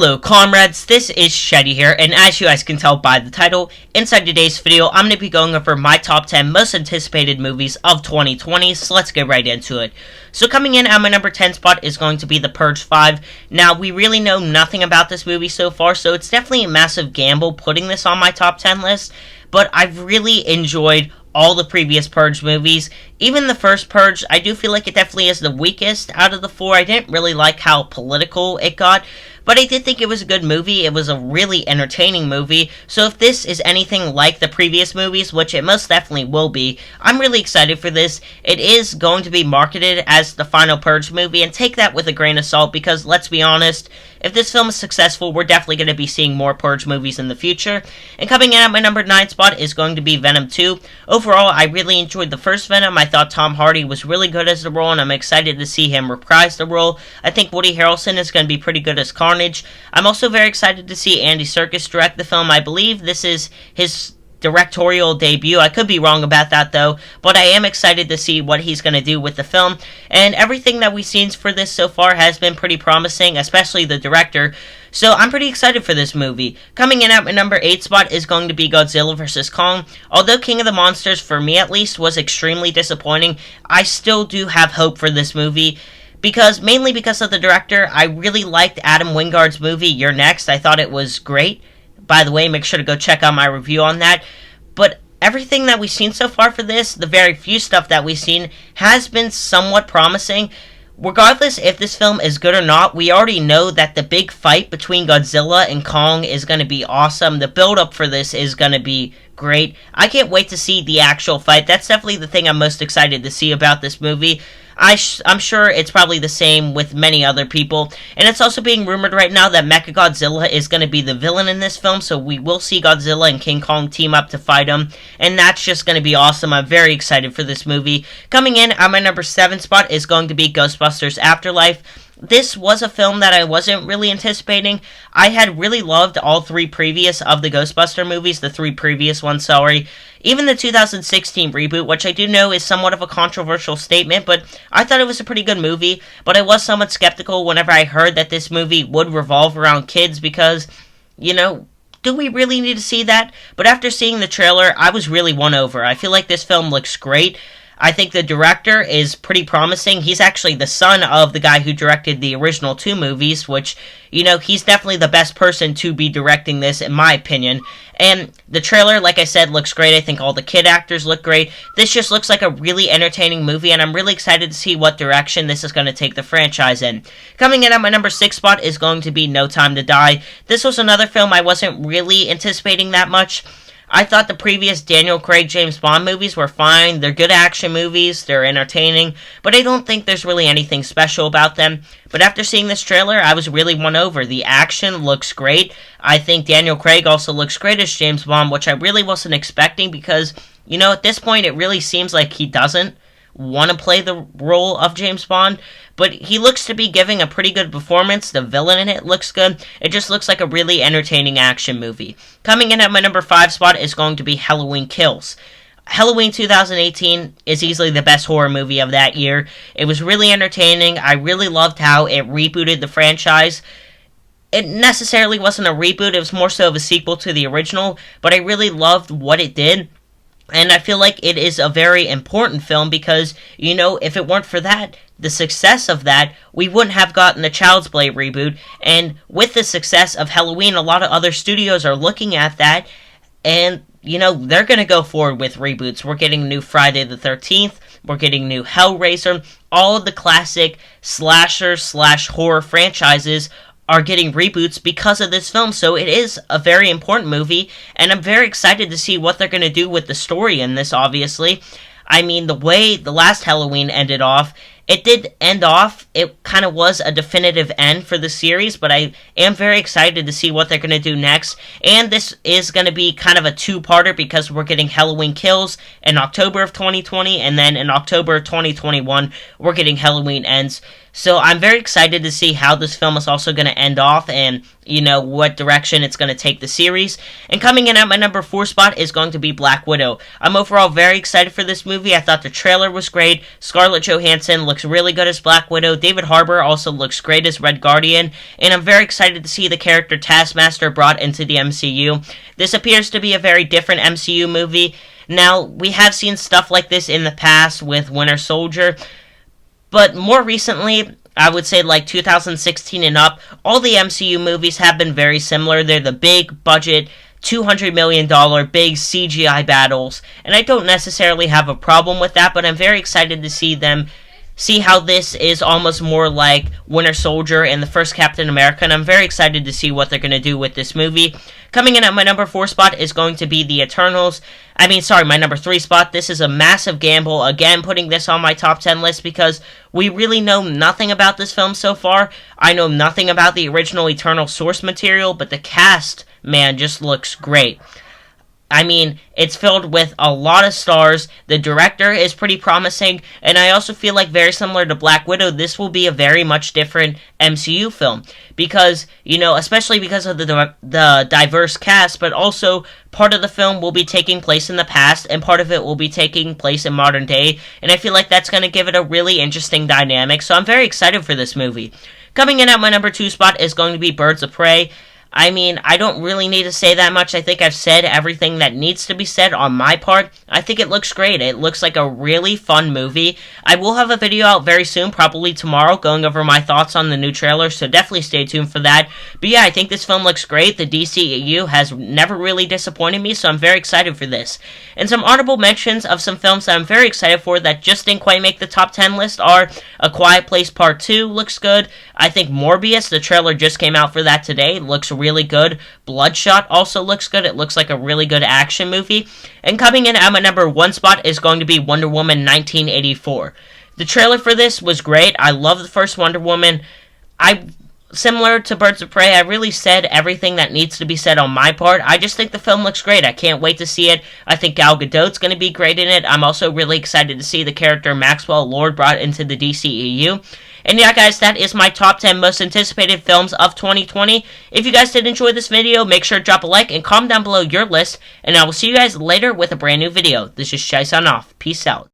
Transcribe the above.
Hello comrades, this is Shetty here, and as you guys can tell by the title, inside today's video, I'm going to be going over my top 10 most anticipated movies of 2020, so let's get right into it. So coming in at my number 10 spot is going to be The Purge 5. Now, we really know nothing about this movie so far, so it's definitely a massive gamble putting this on my top 10 list, but I've really enjoyed all the previous Purge movies. Even the first Purge, I do feel like it definitely is the weakest out of the four. I didn't really like how political it got, but I did think it was a good movie. It was a really entertaining movie. So if this is anything like the previous movies, which it most definitely will be, I'm really excited for this. It is going to be marketed as the final Purge movie, and take that with a grain of salt because, let's be honest, if this film is successful, we're definitely going to be seeing more Purge movies in the future. And coming in at my number 9 spot is going to be Venom 2. Overall, I really enjoyed the first Venom. I thought Tom Hardy was really good as the role, and I'm excited to see him reprise the role. I think Woody Harrelson is going to be pretty good as Carnage. I'm also very excited to see Andy Serkis direct the film. I believe this is his directorial debut. I could be wrong about that though, but I am excited to see what he's going to do with the film, and everything that we've seen for this so far has been pretty promising, especially the director, so I'm pretty excited for this movie. Coming in at my number 8 spot is going to be Godzilla vs. Kong. Although King of the Monsters, for me at least, was extremely disappointing, I still do have hope for this movie. Mainly because of the director. I really liked Adam Wingard's movie, You're Next. I thought it was great. By the way, make sure to go check out my review on that. But everything that we've seen so far for this, the very few stuff that we've seen, has been somewhat promising. Regardless if this film is good or not, we already know that the big fight between Godzilla and Kong is going to be awesome. The build-up for this is going to be great. I can't wait to see the actual fight. That's definitely the thing I'm most excited to see about this movie. I'm sure it's probably the same with many other people, and it's also being rumored right now that Mechagodzilla is going to be the villain in this film, so we will see Godzilla and King Kong team up to fight him, and that's just going to be awesome. I'm very excited for this movie. Coming in at my number 7 spot is going to be Ghostbusters Afterlife. This was a film that I wasn't really anticipating. I had really loved all three previous of the Ghostbuster movies, the three previous ones, sorry. Even the 2016 reboot, which I do know is somewhat of a controversial statement, but I thought it was a pretty good movie. But I was somewhat skeptical whenever I heard that this movie would revolve around kids because, do we really need to see that? But after seeing the trailer, I was really won over. I feel like this film looks great. I think the director is pretty promising. He's actually the son of the guy who directed the original 2 movies, which, he's definitely the best person to be directing this, in my opinion. And the trailer, like I said, looks great. I think all the kid actors look great. This just looks like a really entertaining movie, and I'm really excited to see what direction this is going to take the franchise in. Coming in at my number 6 spot is going to be No Time to Die. This was another film I wasn't really anticipating that much. I thought the previous Daniel Craig James Bond movies were fine. They're good action movies, they're entertaining, but I don't think there's really anything special about them. But after seeing this trailer, I was really won over. The action looks great. I think Daniel Craig also looks great as James Bond, which I really wasn't expecting because, at this point it really seems like he doesn't want to play the role of James Bond, but he looks to be giving a pretty good performance. The villain in it looks good. It just looks like a really entertaining action movie. Coming in at my number 5 spot is going to be Halloween Kills. Halloween 2018 is easily the best horror movie of that year. It was really entertaining. I really loved how it rebooted the franchise. It necessarily wasn't a reboot, it was more so of a sequel to the original, but I really loved what it did. And I feel like it is a very important film because, if it weren't for that, the success of that, we wouldn't have gotten the Child's Play reboot. And with the success of Halloween, a lot of other studios are looking at that. And, they're going to go forward with reboots. We're getting new Friday the 13th. We're getting new Hellraiser. All of the classic slasher/horror franchises are getting reboots because of this film, so it is a very important movie, and I'm very excited to see what they're going to do with the story in this, obviously. I mean, the way the last Halloween ended off, it did end off, it kind of was a definitive end for the series, but I am very excited to see what they're going to do next, and this is going to be kind of a two-parter because we're getting Halloween Kills in October of 2020, and then in October of 2021, we're getting Halloween Ends. So I'm very excited to see how this film is also going to end off and, what direction it's going to take the series. And coming in at my number 4 spot is going to be Black Widow. I'm overall very excited for this movie. I thought the trailer was great. Scarlett Johansson looked looks really good as Black Widow. David Harbour also looks great as Red Guardian, and I'm very excited to see the character Taskmaster brought into the MCU. This appears to be a very different MCU movie. Now, we have seen stuff like this in the past with Winter Soldier, but more recently, I would say like 2016 and up, all the MCU movies have been very similar. They're the big budget, $200 million big CGI battles, and I don't necessarily have a problem with that, but I'm very excited to see how this is almost more like Winter Soldier and the first Captain America, and I'm very excited to see what they're going to do with this movie. Coming in at my number 4 spot is going to be The Eternals. My number 3 spot. This is a massive gamble, again, putting this on my top 10 list because we really know nothing about this film so far. I know nothing about the original Eternal source material, but the cast, man, just looks great. It's filled with a lot of stars. The director is pretty promising, and I also feel like, very similar to Black Widow, this will be a very much different MCU film because, especially because of the diverse cast, but also part of the film will be taking place in the past, and part of it will be taking place in modern day, and I feel like that's going to give it a really interesting dynamic, so I'm very excited for this movie. Coming in at my number 2 spot is going to be Birds of Prey. I don't really need to say that much. I think I've said everything that needs to be said on my part. I think it looks great. It looks like a really fun movie. I will have a video out very soon, probably tomorrow, going over my thoughts on the new trailer, so definitely stay tuned for that. But yeah, I think this film looks great. The DCEU has never really disappointed me, so I'm very excited for this. And some honorable mentions of some films that I'm very excited for that just didn't quite make the top 10 list are A Quiet Place Part 2 looks good. I think Morbius, the trailer just came out for that today, looks really good. Bloodshot also looks good. It looks like a really good action movie. And coming in at my number 1 spot is going to be Wonder Woman 1984. The trailer for this was great. I love the first Wonder Woman. Similar to Birds of Prey, I really said everything that needs to be said on my part. I just think the film looks great. I can't wait to see it. I think Gal Gadot's going to be great in it. I'm also really excited to see the character Maxwell Lord brought into the DCEU. And yeah, guys, that is my top 10 most anticipated films of 2020. If you guys did enjoy this video, make sure to drop a like and comment down below your list. And I will see you guys later with a brand new video. This is Shai signing off. Peace out.